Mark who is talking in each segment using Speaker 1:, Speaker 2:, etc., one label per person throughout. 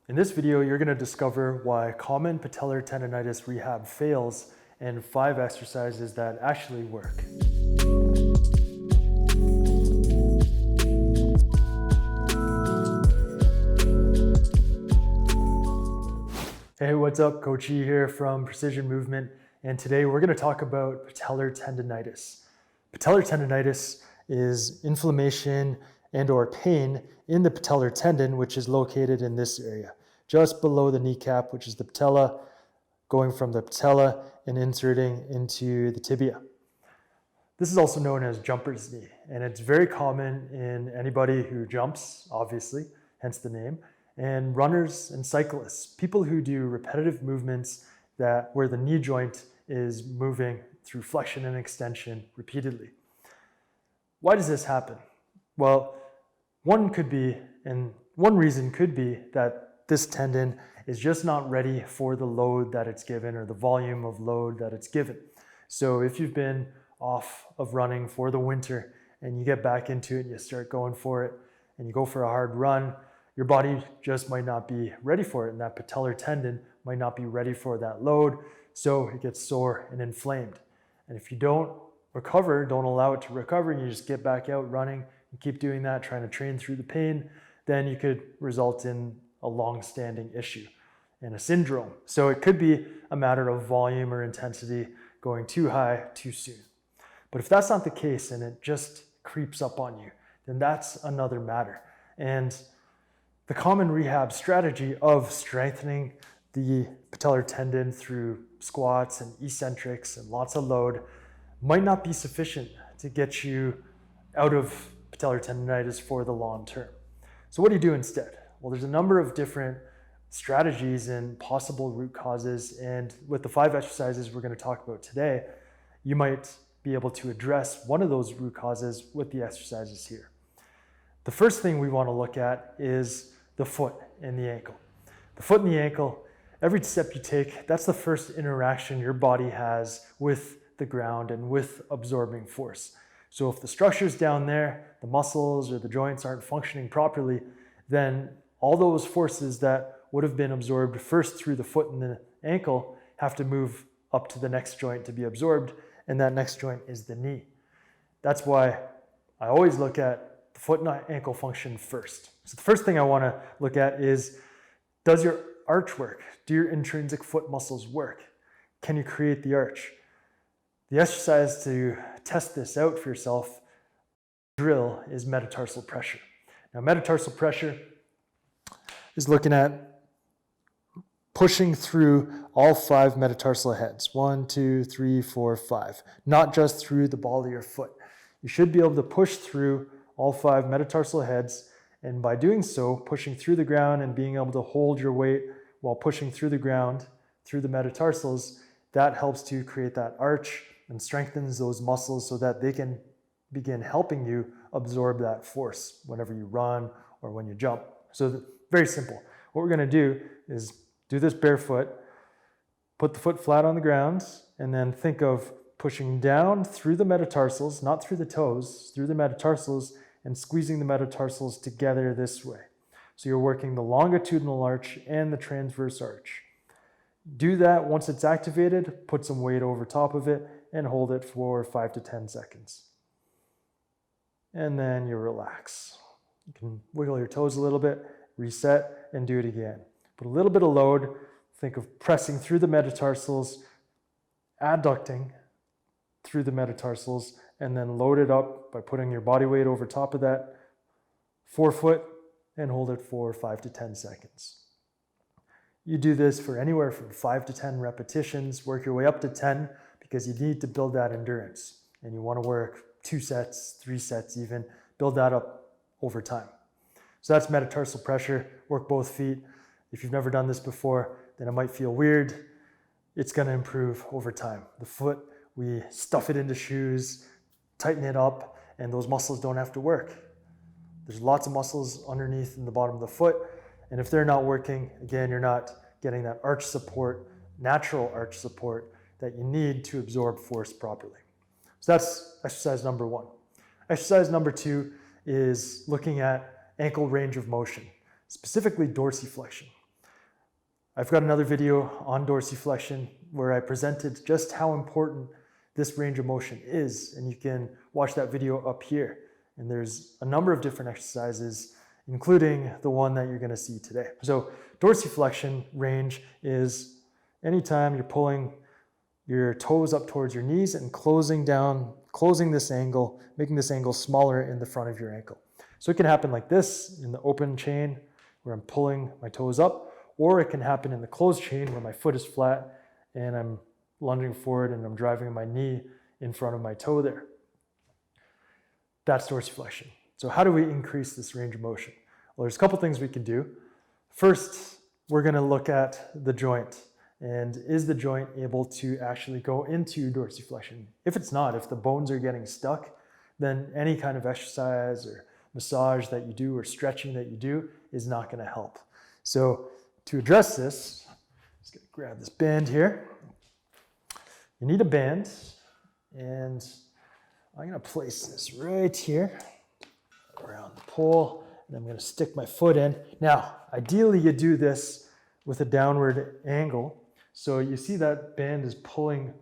Speaker 1: In this video, you're going to discover why common patellar tendonitis rehab fails and 5 exercises that actually work. Hey, what's up? Coach E here from Precision Movement, and today we're going to talk about patellar tendonitis. Patellar tendonitis is inflammation and or pain in the patellar tendon, which is located in this area, just below the kneecap, which is the patella, going from the patella and inserting into the tibia. This is also known as jumper's knee, and it's very common in anybody who jumps, obviously, hence the name, and runners and cyclists, people who do repetitive movements where the knee joint is moving through flexion and extension repeatedly. Why does this happen? Well, one reason could be that this tendon is just not ready for the load that it's given or the volume of load that it's given. So if you've been off of running for the winter and you get back into it and you start going for it and you go for a hard run, your body just might not be ready for it, and that patellar tendon might not be ready for that load, so it gets sore and inflamed. And if you don't recover, don't allow it to recover, and you just get back out running and keep doing that, trying to train through the pain, then you could result in a long-standing issue and a syndrome. So it could be a matter of volume or intensity going too high too soon. But if that's not the case and it just creeps up on you, then that's another matter. And the common rehab strategy of strengthening the patellar tendon through squats and eccentrics and lots of load might not be sufficient to get you out of patellar tendonitis for the long term. So what do you do instead? Well, there's a number of different strategies and possible root causes, and with the 5 exercises we're going to talk about today, you might be able to address one of those root causes with the exercises here. The first thing we want to look at is the foot and the ankle. The foot and the ankle, every step you take, that's the first interaction your body has with the ground and with absorbing force. So if the structure's down there, the muscles or the joints aren't functioning properly, then all those forces that would have been absorbed first through the foot and the ankle have to move up to the next joint to be absorbed, and that next joint is the knee. That's why I always look at the foot and ankle function first. So the first thing I want to look at is, does your arch work? Do your intrinsic foot muscles work? Can you create the arch? The exercise to test this out for yourself, drill, is metatarsal pressure. Now, metatarsal pressure is looking at pushing through all 5 metatarsal heads. 1, 2, 3, 4, 5. Not just through the ball of your foot. You should be able to push through all 5 metatarsal heads, and by doing so, pushing through the ground and being able to hold your weight while pushing through the ground, through the metatarsals, that helps to create that arch and strengthens those muscles so that they can begin helping you absorb that force whenever you run or when you jump. So very simple. What we're going to do is do this barefoot, put the foot flat on the ground, and then think of pushing down through the metatarsals, not through the toes, through the metatarsals, and squeezing the metatarsals together this way. So you're working the longitudinal arch and the transverse arch. Do that. Once it's activated, put some weight over top of it and hold it for 5 to 10 seconds. And then you relax. You can wiggle your toes a little bit, reset, and do it again. Put a little bit of load. Think of pressing through the metatarsals, adducting through the metatarsals, and then load it up by putting your body weight over top of that forefoot and hold it for 5 to 10 seconds. You do this for anywhere from 5 to 10 repetitions, work your way up to 10 because you need to build that endurance. And you want to work 2 sets, 3 sets even, build that up over time. So that's metatarsal pressure, work both feet. If you've never done this before, then it might feel weird. It's going to improve over time. The foot, we stuff it into shoes, tighten it up, and those muscles don't have to work. There's lots of muscles underneath in the bottom of the foot, and if they're not working, again, you're not getting that arch support, natural arch support that you need to absorb force properly. So that's exercise number 1. Exercise number 2 is looking at ankle range of motion, specifically dorsiflexion. I've got another video on dorsiflexion where I presented just how important this range of motion is, and you can watch that video up here. And there's a number of different exercises, including the one that you're gonna see today. So dorsiflexion range is anytime you're pulling your toes up towards your knees and closing this angle, making this angle smaller in the front of your ankle. So it can happen like this in the open chain where I'm pulling my toes up, or it can happen in the closed chain where my foot is flat and I'm lunging forward and I'm driving my knee in front of my toe there. That's dorsiflexion. So how do we increase this range of motion? Well, there's a couple things we can do. First, we're gonna look at the joint. And is the joint able to actually go into dorsiflexion? If it's not, if the bones are getting stuck, then any kind of exercise or massage that you do or stretching that you do is not gonna help. So to address this, I'm just gonna grab this band here. You need a band, and I'm gonna place this right here around the pole, and I'm gonna stick my foot in. Now, ideally you do this with a downward angle. So you see that band is pulling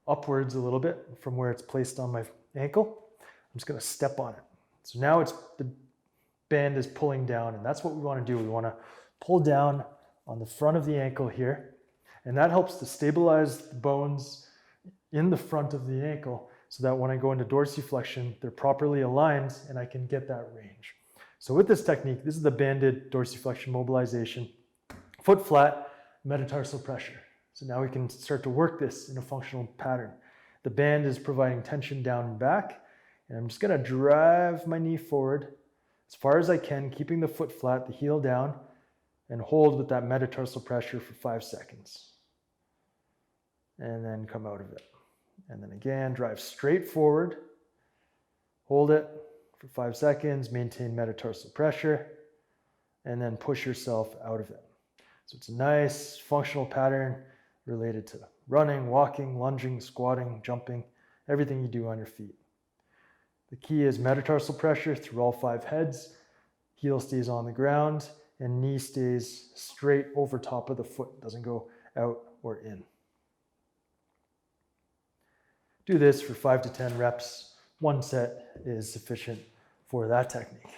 Speaker 1: upwards a little bit from where it's placed on my ankle. I'm just gonna step on it. So now the band is pulling down, and that's what we wanna do. We wanna pull down on the front of the ankle here, and that helps to stabilize the bones in the front of the ankle so that when I go into dorsiflexion, they're properly aligned and I can get that range. So with this technique, this is the banded dorsiflexion mobilization, foot flat, metatarsal pressure. So now we can start to work this in a functional pattern. The band is providing tension down and back, and I'm just gonna drive my knee forward as far as I can, keeping the foot flat, the heel down, and hold with that metatarsal pressure for 5 seconds. And then come out of it. And then again, drive straight forward, hold it for 5 seconds, maintain metatarsal pressure, and then push yourself out of it. So it's a nice functional pattern related to running, walking, lunging, squatting, jumping, everything you do on your feet. The key is metatarsal pressure through all 5 heads, heel stays on the ground, and knee stays straight over top of the foot, doesn't go out or in. Do this for 5 to 10 reps. 1 set is sufficient for that technique.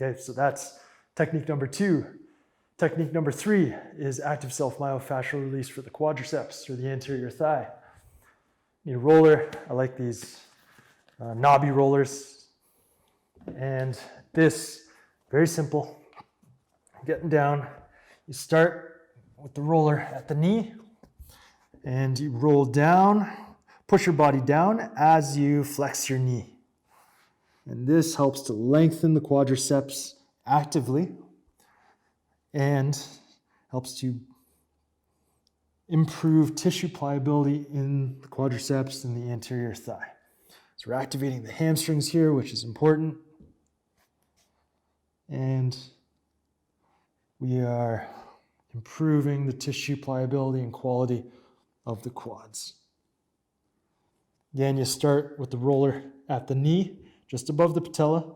Speaker 1: Okay, so that's technique number 2. Technique number 3 is active self-myofascial release for the quadriceps or the anterior thigh. You need a roller. I like these knobby rollers. And this, very simple. Getting down, you start with the roller at the knee and you roll down, push your body down as you flex your knee. And this helps to lengthen the quadriceps actively and helps to improve tissue pliability in the quadriceps and the anterior thigh. So we're activating the hamstrings here, which is important. And we are improving the tissue pliability and quality of the quads. Again, you start with the roller at the knee, just above the patella.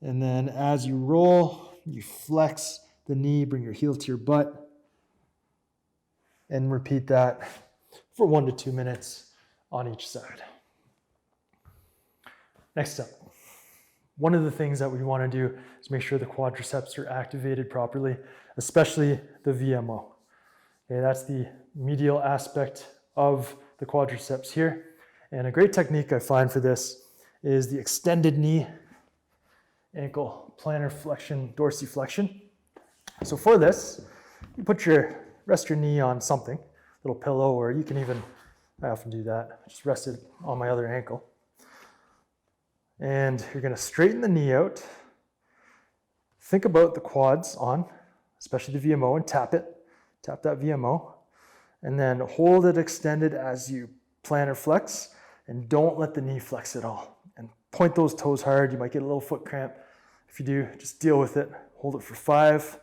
Speaker 1: And then as you roll, you flex the knee, bring your heel to your butt, and repeat that for 1 to 2 minutes on each side. Next up, one of the things that we want to do is make sure the quadriceps are activated properly, especially the VMO. Okay, that's the medial aspect of the quadriceps here. And a great technique I find for this is the extended knee ankle Plantarflexion-Dorsiflexion. So for this, you rest your knee on something, a little pillow, or you can even, I often do that, just rest it on my other ankle. And you're gonna straighten the knee out. Think about the quads on, especially the VMO, and tap it. Tap that VMO. And then hold it extended as you plantar flex, and don't let the knee flex at all. And point those toes hard. You might get a little foot cramp. If you do, just deal with it. Hold it for 5.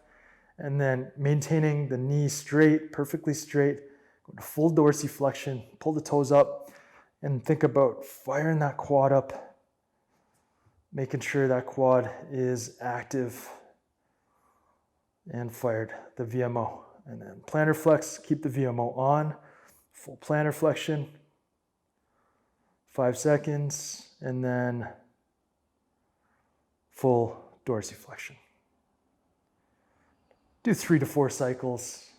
Speaker 1: And then maintaining the knee straight, perfectly straight. Go to full dorsiflexion. Pull the toes up. And think about firing that quad up. Making sure that quad is active and fired, the VMO. and then plantar flex, keep the VMO on, full plantar flexion, 5 seconds, and then full dorsiflexion. Do 3 to 4 cycles,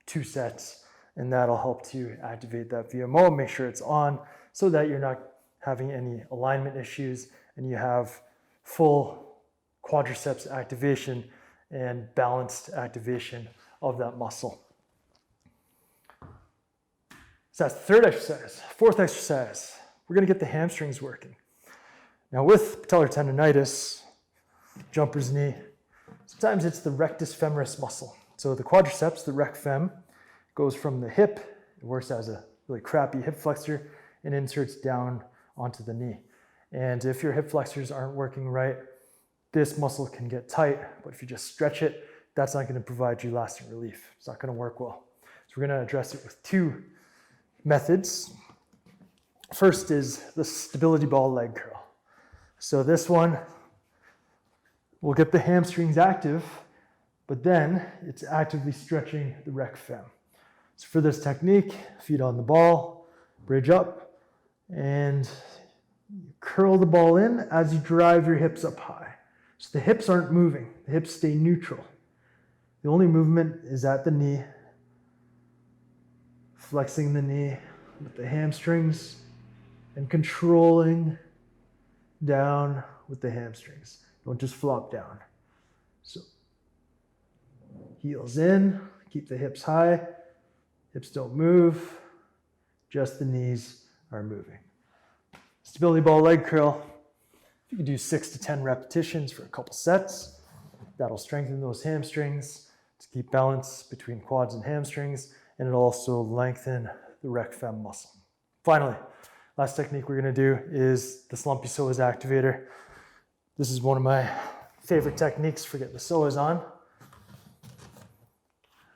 Speaker 1: 2 sets, and that'll help to activate that VMO, make sure it's on so that you're not having any alignment issues and you have full quadriceps activation and balanced activation of that muscle. So that's the third exercise. Fourth exercise, we're gonna get the hamstrings working. Now with patellar tendonitis, jumper's knee, sometimes it's the rectus femoris muscle. So the quadriceps, the rec fem, goes from the hip, it works as a really crappy hip flexor, and inserts down onto the knee. And if your hip flexors aren't working right, this muscle can get tight, but if you just stretch it, that's not gonna provide you lasting relief. It's not gonna work well. So we're gonna address it with 2 methods. First is the stability ball leg curl. So this one will get the hamstrings active, but then it's actively stretching the rec fem. So for this technique, feet on the ball, bridge up, and you curl the ball in as you drive your hips up high. So the hips aren't moving, the hips stay neutral. The only movement is at the knee, flexing the knee with the hamstrings and controlling down with the hamstrings. Don't just flop down. So heels in, keep the hips high, hips don't move, just the knees are moving. Stability ball leg curl, you can do 6 to 10 repetitions for a couple sets. That'll strengthen those hamstrings to keep balance between quads and hamstrings, and it'll also lengthen the rec fem muscle. Finally, last technique we're gonna do is the Slumpy Psoas Activator. This is one of my favorite techniques for getting the psoas on.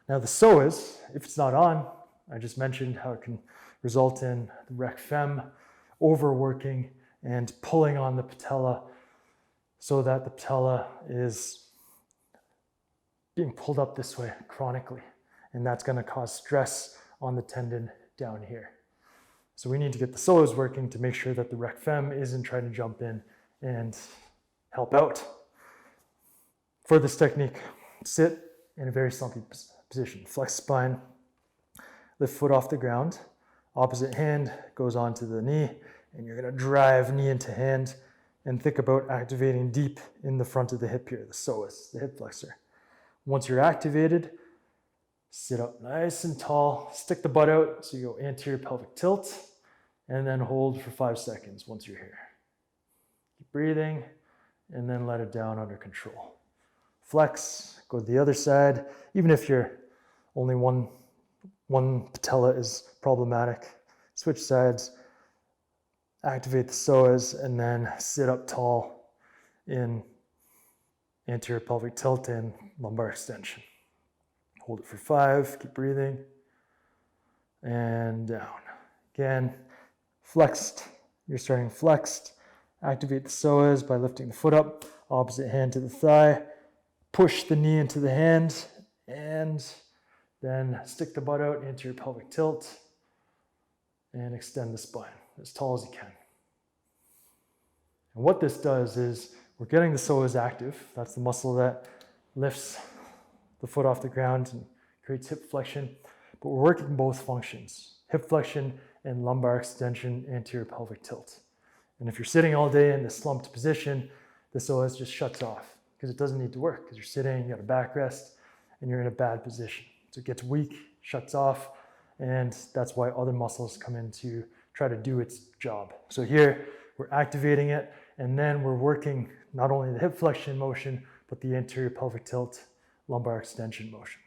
Speaker 1: Now the psoas, if it's not on, I just mentioned how it can result in the rec fem overworking and pulling on the patella so that the patella is being pulled up this way chronically. And that's gonna cause stress on the tendon down here. So we need to get the psoas working to make sure that the rec fem isn't trying to jump in and help out. For this technique, sit in a very slumpy position. Flex spine, lift foot off the ground, opposite hand goes onto the knee, and you're gonna drive knee into hand and think about activating deep in the front of the hip here, the psoas, the hip flexor. Once you're activated, sit up nice and tall, stick the butt out so you go anterior pelvic tilt, and then hold for 5 seconds once you're here. Keep breathing, and then let it down under control. Flex, go to the other side. Even if you're only one patella is problematic, switch sides, activate the psoas, and then sit up tall in anterior pelvic tilt and lumbar extension. Hold it for 5, keep breathing, and down. Again, flexed, you're starting flexed. Activate the psoas by lifting the foot up, opposite hand to the thigh, push the knee into the hand, and then stick the butt out into your pelvic tilt and extend the spine as tall as you can. And what this does is we're getting the psoas active. That's the muscle that lifts the foot off the ground and creates hip flexion, but we're working both functions, hip flexion and lumbar extension, anterior pelvic tilt. And if you're sitting all day in this slumped position, the psoas just shuts off because it doesn't need to work because you're sitting, you got a backrest, and you're in a bad position. So it gets weak, shuts off, and that's why other muscles come in to try to do its job. So here, we're activating it, and then we're working not only the hip flexion motion, but the anterior pelvic tilt, lumbar extension motion.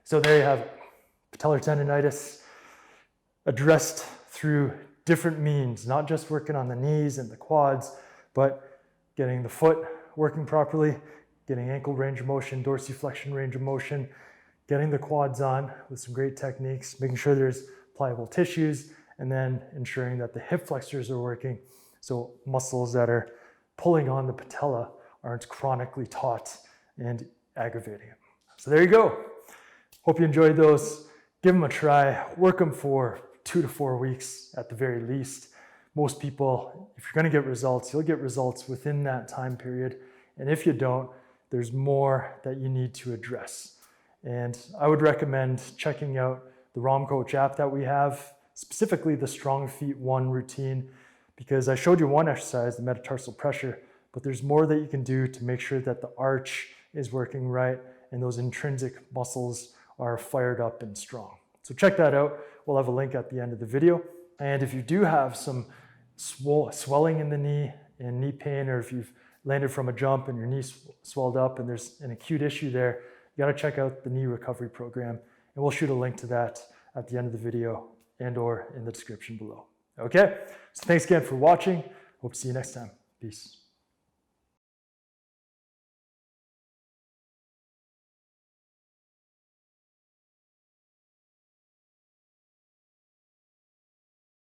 Speaker 1: So there you have it. Patellar tendonitis addressed through different means, not just working on the knees and the quads, but getting the foot working properly, getting ankle range of motion, dorsiflexion range of motion, getting the quads on with some great techniques, making sure there's pliable tissues, and then ensuring that the hip flexors are working so muscles that are pulling on the patella aren't chronically taut and aggravating it. So there you go. Hope you enjoyed those. Give them a try. Work them for 2 to 4 weeks at the very least. Most people, if you're going to get results, you'll get results within that time period. And if you don't, there's more that you need to address. And I would recommend checking out the ROM Coach app that we have, specifically the Strong Feet 1 routine, because I showed you one exercise, the metatarsal pressure, but there's more that you can do to make sure that the arch is working right and those intrinsic muscles are fired up and strong. So check that out. We'll have a link at the end of the video. And if you do have some swelling in the knee and knee pain, or if you've landed from a jump and your knee swelled up and there's an acute issue there, you got to check out the knee recovery program. And we'll shoot a link to that at the end of the video and or in the description below. Okay, so thanks again for watching. Hope to see you next time. Peace.